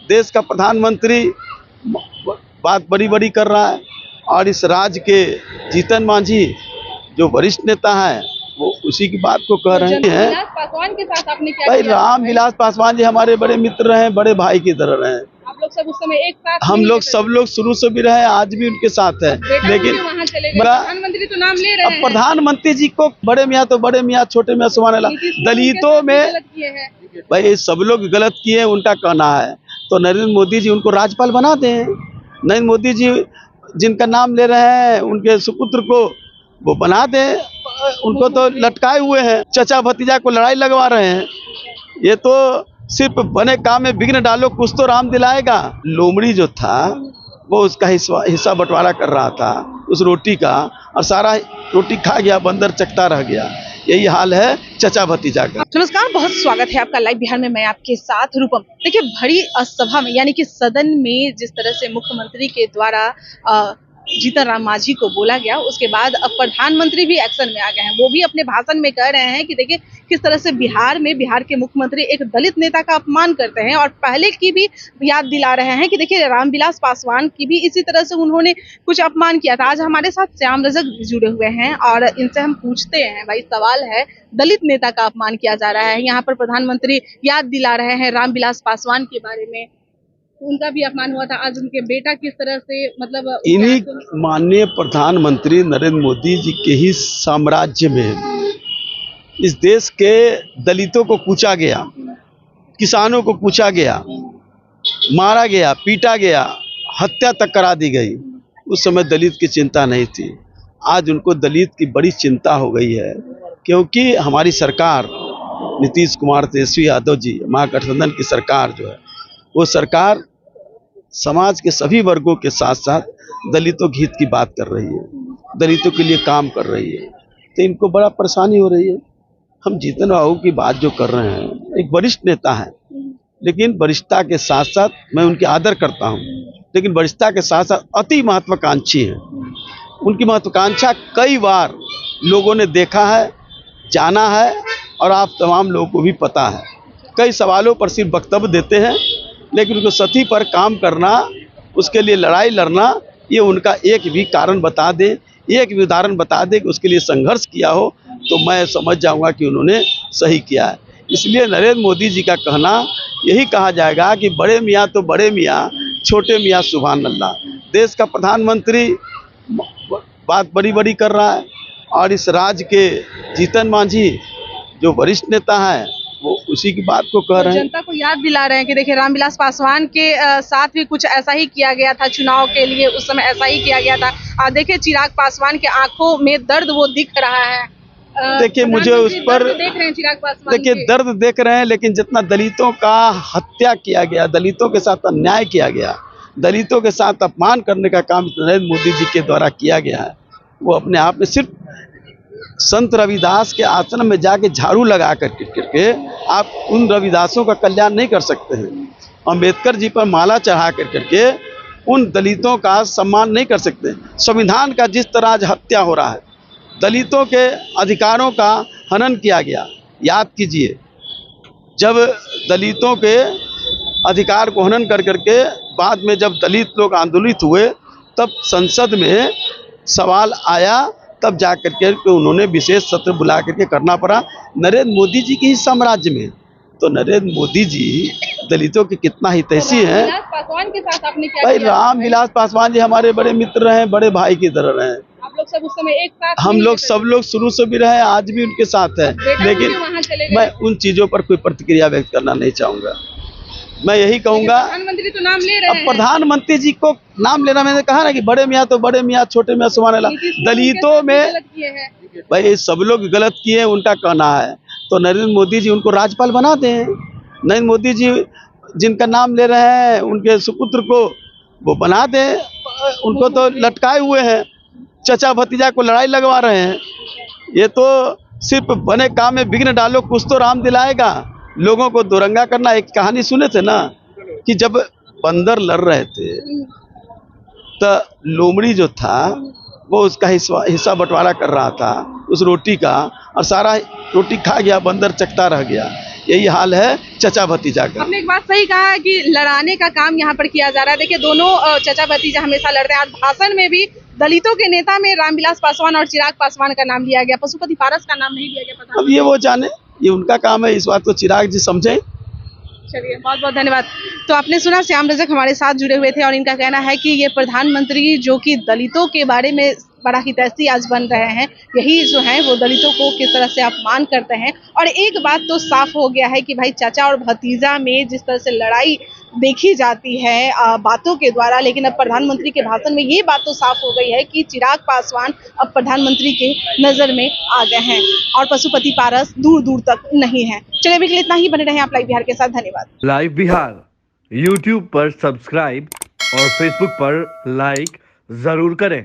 देश का प्रधानमंत्री बात बड़ी बड़ी कर रहा है और इस राज्य के जीतन मांझी जो वरिष्ठ नेता है वो उसी की बात को कह रहे हैं। रामविलास पासवान के साथ आपने क्या भाई किया? रामविलास पासवान जी हमारे बड़े मित्र रहे, बड़े भाई की तरह रहे। आप लोग सब उस समय एक साथ हम लोग सब लोग शुरू से भी रहे, आज भी उनके साथ है। लेकिन वहाँ चले गए, प्रधानमंत्री तो नाम ले रहे हैं। प्रधानमंत्री जी को बड़े मियाँ तो बड़े मियाँ, छोटे मियाँ सुभान अल्लाह। दलितों में भाई सब लोग गलत किए, उनका कहना है। तो नरेंद्र मोदी जी उनको राज्यपाल बना दें। नरेंद्र मोदी जी जिनका नाम ले रहे हैं उनके सुपुत्र को वो बना दें। उनको तो लटकाए हुए हैं, चचा भतीजा को लड़ाई लगवा रहे हैं। ये तो सिर्फ बने काम में विघ्न डालो, कुछ तो राम दिलाएगा। लोमड़ी जो था वो उसका हिस्सा बंटवारा कर रहा था उस रोटी का, और सारा रोटी खा गया, बंदर चकता रह गया। यही हाल है चचा भतीजा का। नमस्कार, बहुत स्वागत है आपका लाइव बिहार में। मैं आपके साथ रूपम। देखिए, भरी सभा में यानी कि सदन में जिस तरह से मुख्यमंत्री के द्वारा जीतन राम मांझी को बोला गया, उसके बाद अब प्रधानमंत्री भी एक्शन में आ गए हैं। वो भी अपने भाषण में कह रहे हैं कि देखिए किस तरह से बिहार के मुख्यमंत्री एक दलित नेता का अपमान करते हैं, और पहले की भी याद दिला रहे हैं कि देखिए रामविलास पासवान की भी इसी तरह से उन्होंने कुछ अपमान किया था। आज हमारे साथ श्याम रजक जुड़े हुए हैं और इनसे हम पूछते हैं, भाई सवाल है, दलित नेता का अपमान किया जा रहा है, यहाँ पर प्रधानमंत्री याद दिला रहे हैं रामविलास पासवान के बारे में, उनका भी अपमान हुआ था। आज उनके बेटा किस तरह से मतलब इन्हीं माननीय प्रधानमंत्री नरेंद्र मोदी जी के ही साम्राज्य में इस देश के दलितों को कूचा गया, किसानों को कूचा गया, मारा गया, पीटा गया, हत्या तक करा दी गई। उस समय दलित की चिंता नहीं थी। आज उनको दलित की बड़ी चिंता हो गई है, क्योंकि हमारी सरकार नीतीश कुमार, तेजस्वी यादव जी, महागठबंधन की सरकार जो है वो सरकार समाज के सभी वर्गों के साथ साथ दलितों के हित की बात कर रही है, दलितों के लिए काम कर रही है। तो इनको बड़ा परेशानी हो रही है। हम जीतन बाबू की बात जो कर रहे हैं, एक वरिष्ठ नेता है, लेकिन वरिष्ठता के साथ साथ मैं उनकी आदर करता हूं, लेकिन वरिष्ठता के साथ साथ अति महत्वाकांक्षी है। उनकी महत्वाकांक्षा कई बार लोगों ने देखा है, जाना है, और आप तमाम लोगों को भी पता है। कई सवालों पर सिर्फ वक्तव्य देते हैं, लेकिन उनको सती पर काम करना, उसके लिए लड़ाई लड़ना, ये उनका एक भी कारण बता दे, एक भी उदाहरण बता दे कि उसके लिए संघर्ष किया हो, तो मैं समझ जाऊंगा कि उन्होंने सही किया है। इसलिए नरेंद्र मोदी जी का कहना यही कहा जाएगा कि बड़े मियाँ तो बड़े मियाँ, छोटे मियाँ सुभान अल्लाह। देश का प्रधानमंत्री बात बड़ी बड़ी कर रहा है और इस राज्य के जीतन मांझी जो वरिष्ठ नेता है वो उसी की बात को कह रहे हैं। जनता को याद दिला रहे हैं कि देखिए रामविलास पासवान के साथ भी कुछ ऐसा ही किया गया था, चुनाव के लिए उस समय ऐसा ही किया गया था। और देखिए चिराग पासवान के आंखों में दर्द वो दिख रहा है। देखिए मुझे उस पर देख रहे हैं चिराग पासवान, देखिए दर्द देख रहे हैं, लेकिन जितना दलितों का हत्या किया गया, दलितों के साथ अन्याय किया गया, दलितों के साथ अपमान करने का काम नरेंद्र मोदी जी के द्वारा किया गया है, वो अपने आप में सिर्फ संत रविदास के आश्रम में जाके झाड़ू लगा करके आप उन रविदासों का कल्याण नहीं कर सकते हैं। अम्बेडकर जी पर माला चढ़ा करके उन दलितों का सम्मान नहीं कर सकते। संविधान का जिस तरह आज हत्या हो रहा है, दलितों के अधिकारों का हनन किया गया। याद कीजिए, जब दलितों के अधिकार को हनन करके बाद में जब दलित लोग आंदोलित हुए, तब संसद में सवाल आया, तब जा करके उन्होंने विशेष सत्र बुला करके करना पड़ा नरेंद्र मोदी जी के ही साम्राज्य में। तो नरेंद्र मोदी जी दलितों के कितना हितैषी हैं। पासवान के साथ आपने क्या भाई किया? रामविलास पासवान जी हमारे बड़े मित्र रहे, बड़े भाई की तरह रहे। आप लोग सब उस समय एक साथ हम लोग सब लोग शुरू से भी रहे, आज भी उनके साथ है। लेकिन वहाँ चले गए, मैं उन चीजों पर कोई प्रतिक्रिया व्यक्त करना नहीं चाहूँगा। मैं यही कहूँगा, प्रधानमंत्री तो नाम ले रहे हैं। अब प्रधानमंत्री जी को नाम लेना, मैंने कहा ना कि बड़े मियाँ तो बड़े मियाँ, छोटे मियाँ सुभान अल्लाह। दलितों में भाई सब लोग गलत किए, उनका कहना है। तो नरेंद्र मोदी जी उनको राज्यपाल बना दें। नरेंद्र मोदी जी जिनका नाम ले रहे हैं उनके सुपुत्र को वो बना दें। उनको तो लटकाए हुए हैं, चचा भतीजा को लड़ाई लगवा रहे हैं। ये तो सिर्फ बने काम में विघ्न डालो, कुछ तो राम दिलाएगा। लोगों को दोरंगा करना। एक कहानी सुने थे ना कि जब बंदर लड़ रहे थे तो लोमड़ी जो था वो उसका हिस्सा बंटवारा कर रहा था उस रोटी का, और सारा रोटी खा गया, बंदर चकता रह गया। यही हाल है चचा भतीजा का। आपने एक बात सही कहा है कि लड़ाने का काम यहाँ पर किया जा रहा है। देखिए दोनों चचा भतीजा हमेशा लड़ते हैं। आज भाषण में भी दलितों के नेता में रामविलास पासवान और चिराग पासवान का नाम लिया गया, पशुपति पारस का नाम नहीं लिया गया। अब ये वो जाने, ये उनका काम है, इस बात को चिराग जी समझें। चलिए बहुत बहुत धन्यवाद। तो आपने सुना श्याम रजक हमारे साथ जुड़े हुए थे और इनका कहना है कि ये प्रधानमंत्री जो कि दलितों के बारे में बड़ा हितैषी आज बन रहे हैं, यही जो है वो दलितों को किस तरह से अपमान करते हैं। और एक बात तो साफ हो गया है कि भाई चाचा और भतीजा में जिस तरह से लड़ाई देखी जाती है बातों के द्वारा, लेकिन अब प्रधानमंत्री के भाषण में ये बात तो साफ हो गई है कि चिराग पासवान अब प्रधानमंत्री के नजर में आ गए हैं और पशुपति पारस दूर दूर तक नहीं है। चलिए अभी के लिए इतना ही, बने रहे आप लाइव बिहार के साथ। धन्यवाद। लाइव बिहार यूट्यूब पर सब्सक्राइब और फेसबुक पर लाइक जरूर करें।